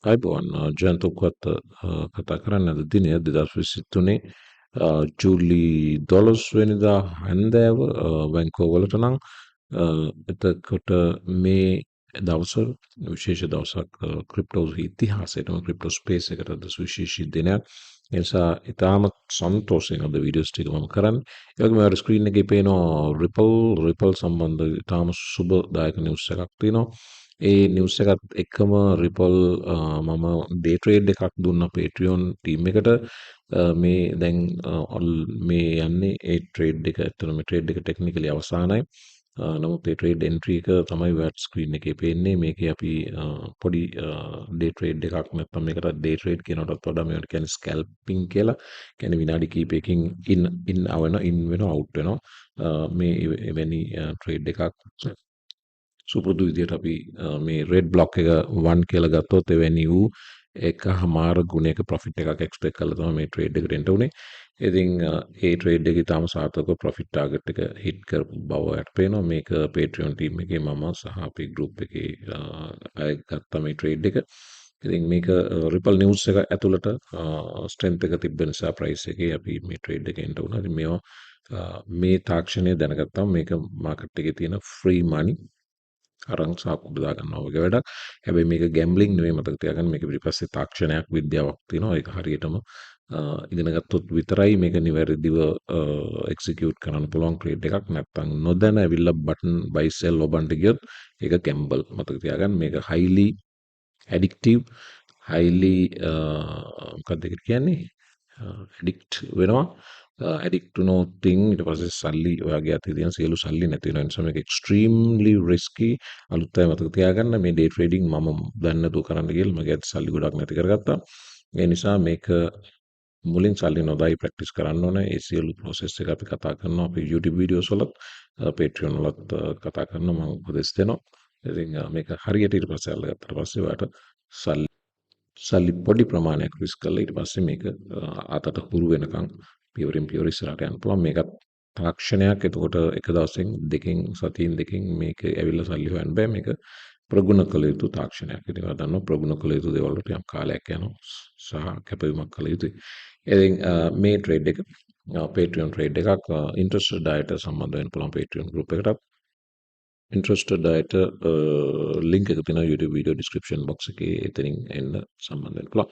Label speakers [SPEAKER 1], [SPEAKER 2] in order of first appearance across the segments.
[SPEAKER 1] අයිබෝන් ජයන්ත උක්වත්ත කතා කරන්න අද දිනය 2023 ජූලි 12 වෙනිදා හැන්දෑව වැන්කෝවලට නම් එතකොට මේ දවස විශේෂ දවසක් ක්‍රිප්ටෝ ඉතිහාසයටම ක්‍රිප්ටෝ ස්පේස් එකටද සුවිශේෂී දිනයක්. ඒ නිසා ඉතාමත් සන්තෝෂයෙන් අද වීඩියෝස් ටික මම කරන්නේ. ඒ වගේම ඔයාලට ස්ක්‍රීන් එකේ පේනවා රිපල් සම්බන්ධ ඉතාම සුබදායක නිවුස් එකක් තියෙනවා. ඒ නිවුස් එකත් එක්කම රිපල් මම ඩේ ට්‍රේඩ් එකක් දුන්නා Patreon ටීම් එකට. මේ දැන් මේ යන්නේ ඒ ට්‍රේඩ් එක ඇත්තටම ට්‍රේඩ් එක ටෙක්නිකලි අවසానයි. නමුත් ඒ ට්‍රේඩ් එන්ට්‍රි එක තමයි ඔයාලට ස්ක්‍රීන් එකේ පේන්නේ. මේකේ අපි පොඩි ඩේ ට්‍රේඩ් එකක් නැත්නම් මේකට ඩේ ට්‍රේඩ් කියනකටත් වඩා මේකට කියන්නේ ස්කැල්පින් කියලා. කියන්නේ විනාඩි කිහිපයකින් ඉන් වෙනවා අවුට් වෙනවා. මේ එවැනි ට්‍රේඩ් එකක් සුපුරුදු විදියට අපි මේ රෙඩ් බ්ලොක් එක 1 කියලා ගත්තොත් එවැනි වූ එකහමාර ගුණයක ප්‍රොෆිට් එකක් එක්ස්පෙක්ට් කරලා තමයි මේ ට්‍රේඩ් එකට එන්ටර් උනේ. ඉතින් ඒ ට්‍රේඩ් එකේ තාම සාර්ථකව ප්‍රොෆිට් ටාගට් එක හිට් කරපු බව යට පේනවා. මේක Patreon ටීම් එකේ මම සහ අපේ ගෲප් එකේ අය ගත්ත මේ ට්‍රේඩ් එක. ඉතින් මේක රිපල් නිවුස් එක ඇතුළට ස්ට්‍රෙන්ත් එක තිබ්බ නිසා ප්‍රයිස් එකේ අපි මේ ට්‍රේඩ් එක එන්ටර් වුණා. ඉතින් මේවා මේ තාක්ෂණය දැනගත්තාම මේක මාකට් එකේ තියෙන ෆ්‍රී මනි අරන් සාකුඩ දාගන්නවා වගේ වැඩක්. හැබැයි මේක ගැම්බලින් නෙවෙයි මතක තියාගන්න. මේක පිටිපස්සේ තාක්ෂණයක් විද්‍යාවක් තියෙනවා. ඒක හරියටම ඉගෙන ගත්තොත් විතරයි මේක නිවැරදිව එක්සිකියුට් කරන්න පුළුවන් ට්‍රේඩ් එකක්. නැත්තම් නොදැන ඇවිල්ලා බටන් බයි සෙල් ඔබන්ට ගියොත් ඒක ගැම්බල්. මතක තියාගන්න මේක highly addictive highly මොකක්ද ඒකට කියන්නේ ඇඩික්ට් වෙනවා. ඇඩික්ට් වුණොත් ඊට පස්සේ සල්ලි ඔයාගේ අතේ තියෙන සියලු සල්ලි නැති වෙනවා. ඒ නිසා මේක එක්ස්ට්‍රීම්ලි රිස්කි. අලුත් අය මතක තියාගන්න මේ ඩේ ට්‍රේඩින් මම දන්නේ නැතුව කරන්න ගිහලා මගේ අතේ සල්ලි ගොඩක් නැති කරගත්තා. ඒ නිසා මේක මුලින් සල්ලි නොදායි ප්‍රැක්ටිස් කරන්න ඕනේ. ඒ සියලු ප්‍රොසෙස් එක අපි කතා කරනවා අපේ YouTube වීඩියෝස් වලත් Patreon වලත් කතා කරනවා. මම උපදෙස් දෙනවා. ඉතින් මේක හරියට ඊට පස්සේ අල්ලගත්තට පස්සේ ඔයාලට සල්ලි පොඩි ප්‍රමාණයක් රිස්ක් කරලා ඊට පස්සේ මේක අතට හුරු වෙනකන් පියවරින් පියවර ඉස්සරහට යන්න පුළුවන්. මේකත් තාක්ෂණයක්. එතකොට එක දවසෙන් දෙකෙන් සතියෙන් දෙකෙන් මේක ඇවිල්ලා සල්ලි හොයන්න බෑ. මේක ප්‍රගුණ කළ යුතු තාක්ෂණයක්. ඉතින් ඔයා දන්නවා ප්‍රගුණ කළ යුතු දේවල් වලට යම් කාලයක් යනවා සහ කැපවීමක් කළ යුතුයි. ඉතින් මේ ට්‍රේඩ් එක Patreon ට්‍රේඩ් එකක් ඉන්ට්‍රස්ටඩ් අයට සම්බන්ධ වෙන්න පුළුවන් Patreon group එකට. ඉන්ට්‍රස්ටඩ් අයට ලින්ක් එක තියෙනවා YouTube වීඩියෝ ඩිස්ක්‍රිප්ෂන් බොක්ස් එකේ. එතනින් එන්න සම්බන්ධ වෙන්න පුළුවන්.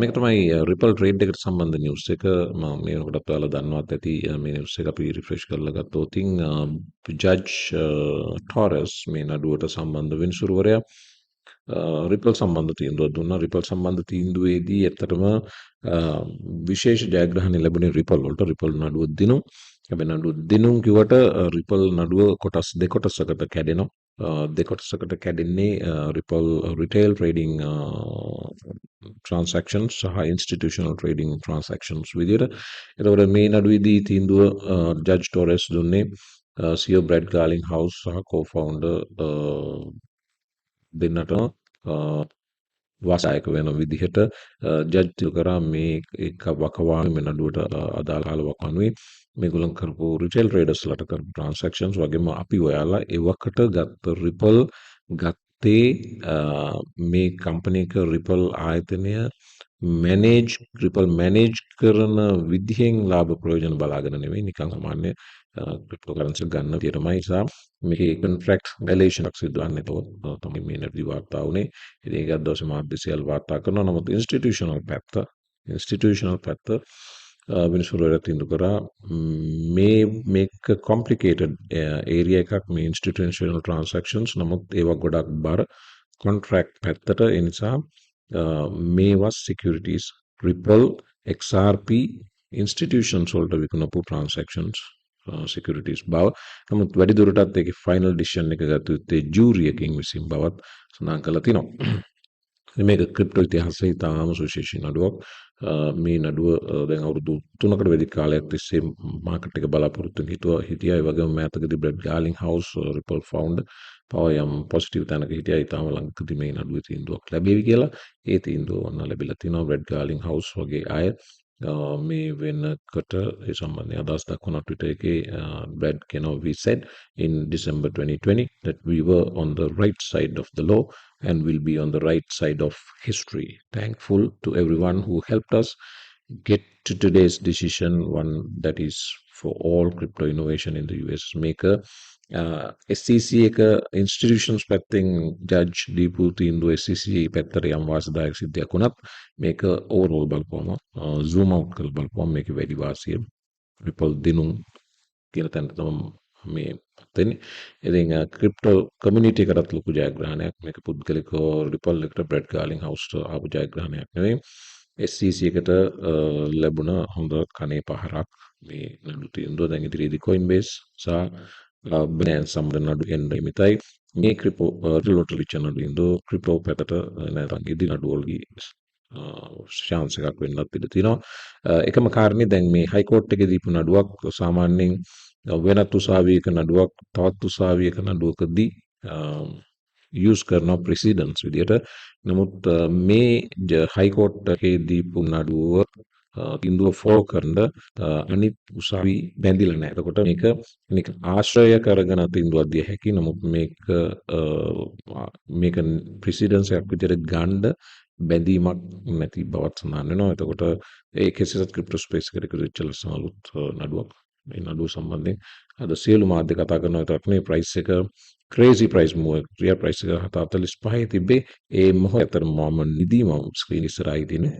[SPEAKER 1] මේක තමයි රිපල් ට්‍රේඩ් එකට සම්බන්ධ නිවුස් එක. මම මේ වෙනකොටත් ඔයාලා දන්නවත් ඇති මේ නිවුස් එක අපි රිෆ්‍රෙෂ් කරලා ගත්තොත් ජජ් ටොරස් මේ නඩුවට සම්බන්ධ විනිසුරුවරයා රිපල් සම්බන්ධ තීන්දුවක් දුන්නා. රිපල් සම්බන්ධ තීන්දුවේදී ඇත්තටම විශේෂ ජයග්‍රහණ ලැබුණේ රිපල් වලට. රිපල් නඩුව දිනුම්. හැබැයි නඩුව දිනුම් කිව්වට රිපල් නඩුව කොටස් දෙකොටසකට කැඩෙනවා. දෙකොටසකට කැඩෙන්නේ රිපල් රිටේල් ට්‍රේඩිං ට්‍රාන්සැක්ෂන්ස් සහ ඉන්ස්ටිටියුෂනල් ට්‍රේඩිං ට්‍රාන්සැක්ෂන්ස් විදිහට. එතකොට මේ නඩුවේදී තීන්දුව ජජ් ටොරස් දුන්නේ සියෝ බ්‍රැඩ් ගාලින් හවුස් සහ කෝ-ෆවුන්ඩර් දෙන්නටම වාසායක වෙන විදිහට ජජ් කරා මේ එක වකවානුවේ මේ නඩුවට අදාළ වකවානුවේ මේගොල්ලන් කරපු රිටේල් ට්‍රේඩර්ස්ලාට කරපු ට්‍රාන්සැක්ෂන්ස් වගේම අපි ඔයාලා එවකට ගත්ත රිපල් ගත්තේ මේ කම්පැනි එක රිපල් ආයතනය රිපල් මැනේජ් කරන විදිහෙන් ලාභ ප්‍රයෝජන බලාගෙන නෙවෙයි නිකන් සාමාන්‍ය ක්‍රිප්ටෝ කරන්සි ගන්න විදියටමයි. නිසා මේකේ කොන්ට්‍රැක්ට් වැයලේෂන් එකක් සිදු වෙනවා. ඒක තමයි මේ නඩු වාර්තා වුනේ. ඉතින් ඒක දවසේ මාධ්‍ය සියල් වාර්තා කරනවා. නමුත් ඉන්ස්ටිටියුෂනල් පැත්ත විනිසුරුවරයා තීන්දුව කරා මේක කොම්ප්ලිකේටඩ් ඒරියා එකක් මේ ඉන්ස්ටිටියුෂනල් ට්‍රාන්සැක්ෂන්ස්. නමුත් ඒවා ගොඩක් බර කොන්ට්‍රැක්ට් පැත්තට. ඒ නිසා මේවා සිකියුරිටීස් රිපල් XRP ඉන්ස්ටිටියුෂන්ස් වලට විකුණපු ට්‍රාන්සැක්ෂන්ස් සිකියුරිටීස් බව. නමුත් වැඩිදුරටත් ඒකේ ෆයිනල් ඩිසිෂන් එක ගත යුත්තේ ජූරි එකකින් විසින් බවත් සඳහන් කරලා තිනවා. මේක ක්‍රිප්ටෝ ඉතිහාසයේ ඉතාම සුවිශේෂී නඩුවක්. මේ නඩුව දැන් අවුරුදු 3කට වැඩි කාලයක් තිස්සේ මාකට් එක බලාපොරොත්තු හිටියා. ඒ වගේම මෑතකදී බ්‍රැඩ් ගාලින් හවුස් රිපල් ෆවුන්ඩර් පව යම් පොසිටිව් තැනක හිටියා. ඉතාම ළඟදී මේ නඩුවේ තීන්දුවක් ලැබෙවි කියලා. ඒ තීන්දුව ඔන්න ලැබිලා තිනවා. බ්‍රැඩ් ගාලින් හවුස් වගේ අය මේ වෙනකොට ඒ සම්බන්ධයෙන් අදහස් දක්වන Twitter එකේ Brad Kenow we said in December 2020 that we were on the right side of the law and will be on the right side of history. Thankful to everyone who helped us get to today's decision, one that is for all crypto innovation in the US. Maker SCC එක institutions පැත්තෙන් judge දීපු තීන්දුව SCC පැත්තට යම් වාසිදායක සිද්ධියක් වුණත් මේක overall බලපුවම zoom out කරලා බලපුවම මේකේ වැඩි වාසිය Ripple දිනුම් කියන තැනට තමයි මේ පත් වෙන්නේ. ඉතින් ක්‍රිප්ටෝ කමියුනිටි එකටත් ලොකු ජයග්‍රහණයක්. මේක පුද්ගලිකව Ripple එකට බ්‍රැඩ් ගාලින් හවුස්ට ආපු ජයග්‍රහණයක් නෙවෙයි. SCC එකට ලැබුණ හොඳ කනේ පහරක් මේ නඩු තීන්දුව. දැන් ඉදිරියේදී Coinbase සහ Binance සම්බන්ධ නඩු එන්න නිමිතයි. මේ ක්‍රිප්ටෝ රිලෝටලිච නඩු ඉන්දෝ ක්‍රිප්ටෝ පැත්තට නැත්නම් ඉදි නඩු වලදී chance එකක් වෙන්නත් ඉඩ තියෙනවා. එකම කාරණේ දැන් මේ හයිකෝර්ට් එකේ දීපු නඩුවක් සාමාන්‍යයෙන් වෙනත් උසාවියක නඩුවක් තවත් උසාවියක නඩුවකදී use කරන ප්‍රෙසිඩන්ට්ස් විදියට. නමුත් මේ හයිකෝර්ට් එකේ දීපු නඩුව තීන්දුව ෆෝලෝ කරන්න අනිත් උසාවි බැඳිලා නැහැ. එතකොට මේක ආශ්‍රය කරගෙන තීන්දුවක් දිය හැකි. නමුත් මේක ප්‍රෙසිඩන්ට්ස් එකක් විදියට ගන්න බැඳීමක් නැති බවත් සඳහන් වෙනවා. එතකොට ඒ කෙසේත් ක්‍රිප්ටෝ ස්පේස් එකට වෙච්ච ලස්සන අලුත් නඩුවක්. මේ නඩුව සම්බන්ධයෙන් අද සියලු මාධ්‍ය කතා කරනවා. ඒතරක් නේ ප්‍රයිස් එක ක්‍රේසි ප්‍රයිස් මූව් එක ක්‍රියා ප්‍රයිස් එක 745 තිබ්බේ. ඒ මොහොතේ මම නිදිම ස්ක්‍රීන් ඉස්සරහා ඉදිනේ.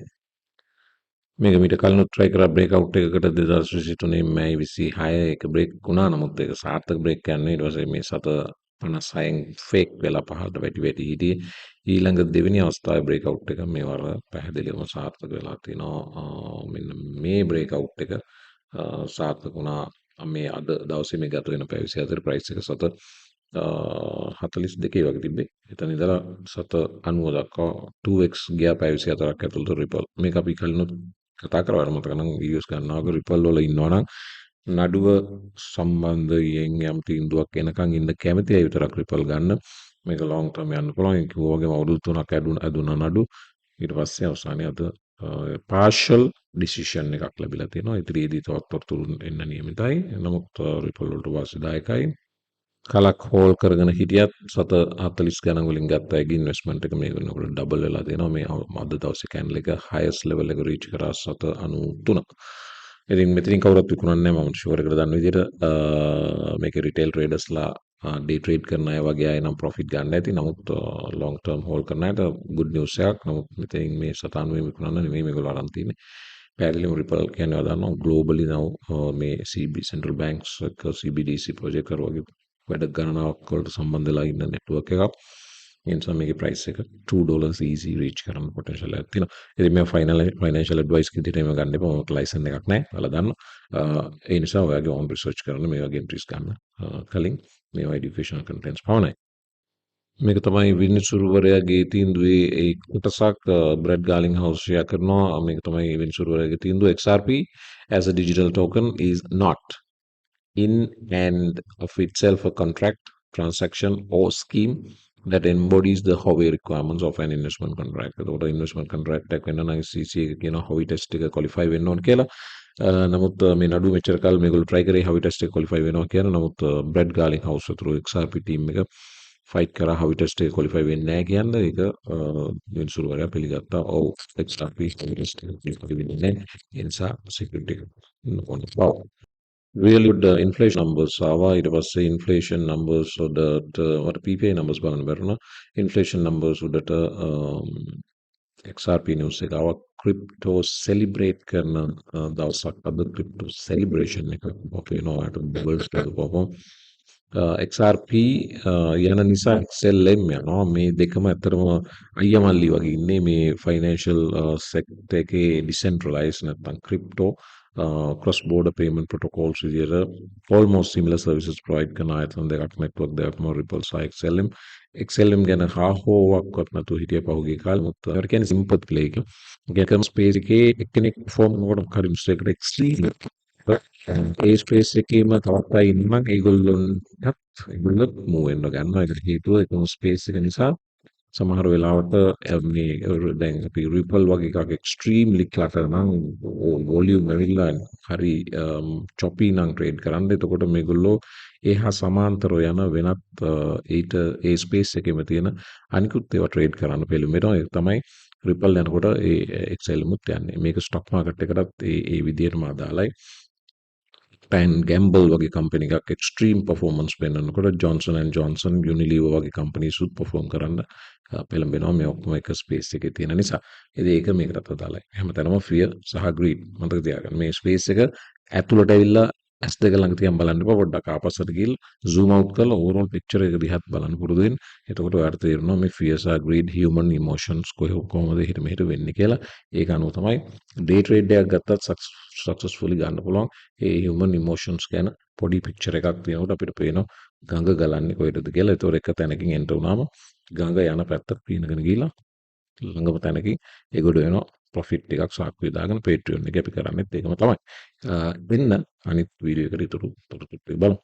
[SPEAKER 1] මේක මීට කලිනුත් try කරා බ්‍රේක් අවුට් එකකට 2023 මැයි 26 එක බ්‍රේක් වුණා. නමුත් ඒක සාර්ථක බ්‍රේක් යන්නේ ඊට පස්සේ මේ 756න් ෆේක් වෙලා පහළට වැටි හිටියේ. ඊළඟ දෙවෙනි අවස්ථාවේ බ්‍රේක් අවුට් එක මේ වර පැහැදිලිවම සාර්ථක වෙලා තිනවා. මෙන්න මේ බ්‍රේක් අවුට් එක සාර්ථක වුණා. මේ අද දවසේ මේ ගත වෙන පැය 24 ප්‍රයිස් එක 42 වගේ තිබ්බේ. එතන ඉඳලා 90 දක්වා 2x ගියා පැය 24ක් ඇතුළත Ripple. මේක අපි කලිනුත් කතා කරා මතක නම් වීඩියෝස් ගන්නවා Ripple වල ඉන්නවනම් නඩුව සම්බන්ධයෙන් යම් තීන්දුවක් එනකන් ඉන්න කැමති අය විතරක් Ripple ගන්න. මේක long term යන්න පුළුවන්. ඒක වගේම අවුරුදු 3ක් ඇදුනා නඩු. ඊට පස්සේ අවසානයේ අද partial decision එකක් ලැබිලා තියෙනවා. ඉදිරියේදී තවත් තොරතුරු එන්න නියමිතයි. නමුත් Ripple වලට වාසිදායකයි. කලක් හෝල් කරගෙන හිටියත් 740 ගණන් වලින් ගත්ත අයගේ ඉන්වෙස්ට්මන්ට් එක මේ වෙනකොට ඩබල් වෙලා තියෙනවා. මේ අද දවසේ කැන්ඩල් එක highest level එක reach කරා 793. ඉතින් මෙතනින් කවුරුත් විකුණන්නේ නැහැ. මම ෂුවර් එකට දන්න විදිහට මේකේ රිටේල් ට්‍රේඩර්ස්ලා ඩේ ට්‍රේඩ් කරන අය වගේ අය නම් ප්‍රොෆිට් ගන්න ඇති. නමුත් ලොන්ග් ටර්ම් හෝල් කරන අයට good news එකක්. නමුත් මෙතනින් මේ 97 විකුණන්න නෙමෙයි මේගොල්ලෝ අරන් තියෙන්නේ. පැහැදිලිවම Ripple කියන්නේ වදන්නවා globally now මේ CB central banks එක CBDC project කර වගේ වැඩ ගණනාවක් වලට සම්බන්ධ වෙලා ඉන්න network එකක්. ඒ නිසා මේකේ price එක $2 easy reach කරන්න potential එකක් තියෙනවා. ඉතින් මේ financial advice විදිහට එහෙම ගන්න එපා. මොකද license එකක් නැහැ. ඔයාලා දන්නවා. ඒ නිසා ඔයාගේ own research කරන්න මේ වගේ entries ගන්න කලින් මේවා educational contents පවණයි. මේක තමයි විනිසුරුවරයාගේ තීන්දුවේ ඒ කොටසක් බ්‍රැඩ් ගාලින් හවුස් ෂෙයා කරනවා. මේක තමයි විනිසුරුවරයාගේ තීන්දුව. XRP as a digital token is not in and of itself a contract, transaction or scheme that embodies the Howey requirements of an investment contract. එතකොට investment contract එකක් වෙන්න නම් CC එක කියන Howey test එක qualify වෙන්න ඕන කියලා. නමුත් මේ නඩුව මෙච්චර කාල මේගොල්ලෝ try කරේ Howey test එක qualify වෙනවා කියලා. නමුත් බ්‍රැඩ් ගාලින් හවුස් through XRP team එක ෆයිට් කරා Howey test එක qualify වෙන්නේ නැහැ කියන්නේ. ඒක විනිසුරුවරයා පිළිගත්තා. ඔව් XRP Howey test එක qualify වෙන්නේ නැහැ. ඒ නිසා security එක නොවනවා. Really good inflation numbers ආවා. ඊට පස්සේ inflation numbers උඩට what PPI numbers බලන්න බැරුණා. inflation numbers උඩට XRP news එක ආවා. crypto celebrate කරන දවසක් අද crypto celebration එක පොපේනවාට බබල්ස් කරපුවම XRP යන නිසා XLM යනවා. මේ දෙකම ඇත්තටම අයියමල්ලි වගේ ඉන්නේ මේ financial sector එකේ decentralized නැත්නම් crypto cross border payment protocols විදියට almost similar services provide කරන ආයතන දෙකක් network දෙකක් Ripple සහ XLM. XLM ගැන හාහෝවක්වත් නැතුව හිටිය පහුගිය කාලෙ මුත් ඒකට කියන්නේ simple play එක. ඒකම space එකේ එක්කෙනෙක් perform කරනකොට හරි mistake එකට extreme ඒ ස්පේස් එකේම තවත් අය ඉන්නම් ඒගොල්ලොන්ටත් move වෙන්න ගන්නවා. ඒකට හේතුව ඒකම ස්පේස් එක නිසා සමහර වෙලාවට මේ දැන් අපි රිපල් වගේ එකක් එක්ස්ට්‍රීම්ලි ක්ලටර් නම් වොලියුම් ඇවිල්ලා හරි චොපි නම් ට්‍රේඩ් කරන්න. එතකොට මේගොල්ලෝ ඒ හා සමාන්තරව යන වෙනත් ඊට ඒ ස්පේස් එකේම තියෙන අනිකුත් ඒවා ට්‍රේඩ් කරන්න පෙළඹෙනවා. ඒක තමයි රිපල් යනකොට ඒ එක්සෙල් මුත් යන්නේ. මේක ස්ටොක් මාකට් එකටත් ඒ විදිහටම අදාළයි. පැන් ගැම්බල් වගේ කම්පැනි එකක් එක්ස්ට්‍රීම් පර්ෆෝමන්ස් පෙන්වනකොට ජොන්සන් ඇන්ඩ් ජොන්සන් යුනිලිවර් වගේ කම්පැනිස්ුත් පර්ෆෝම් කරන්න පෙළඹෙනවා මේ ඔක්කොම එක ස්පේස් එකේ තියෙන නිසා. ඉතින් ඒක මේකටත් අදාළයි. හැමතැනම ෆියර් සහ ග්‍රීඩ් මතක තියාගන්න. මේ ස්පේස් එක ඇතුළට ඇවිල්ලා ඇස් දෙක ළඟ තියන් බලන්න එපා. පොඩ්ඩක් ආපස්සට ගිහලා zoom out කරලා ඕවරෝල් පික්චර් එක දිහාත් බලන්න පුරුදු වෙන්න. එතකොට ඔයාලට තේරෙනවා මේ ෆියර් සහ ග්‍රීඩ් හියුමන් ඉමෝෂන්ස් කොහොමද හිට මෙහෙට වෙන්නේ කියලා. ඒක අනුව තමයි ඩේ ට්‍රේඩ් එකක් ගත්තත් සක්සස්ෆුලි ගන්න පුළුවන්. ඒ හියුමන් ඉමෝෂන්ස් ගැන පොඩි පික්චර් එකක් තියෙනකොට අපිට පේනවා ගඟ ගලන්නේ කොහෙටද කියලා. ඒතකොට එක තැනකින් එන්ටර් වුණාම ගඟ යන පැත්ත පීනගෙන ගිහලා ළඟම තැනකින් ඒගොඩ වෙනවා ප්‍රොෆිට් ටිකක් සාක්කුවේ දාගෙන Patreon එකේ අපි කරන්නේත් ඒකම තමයි. වෙන්න අනිත් වීඩියෝ එකට ඉතුරු තොරතුරු බලමු.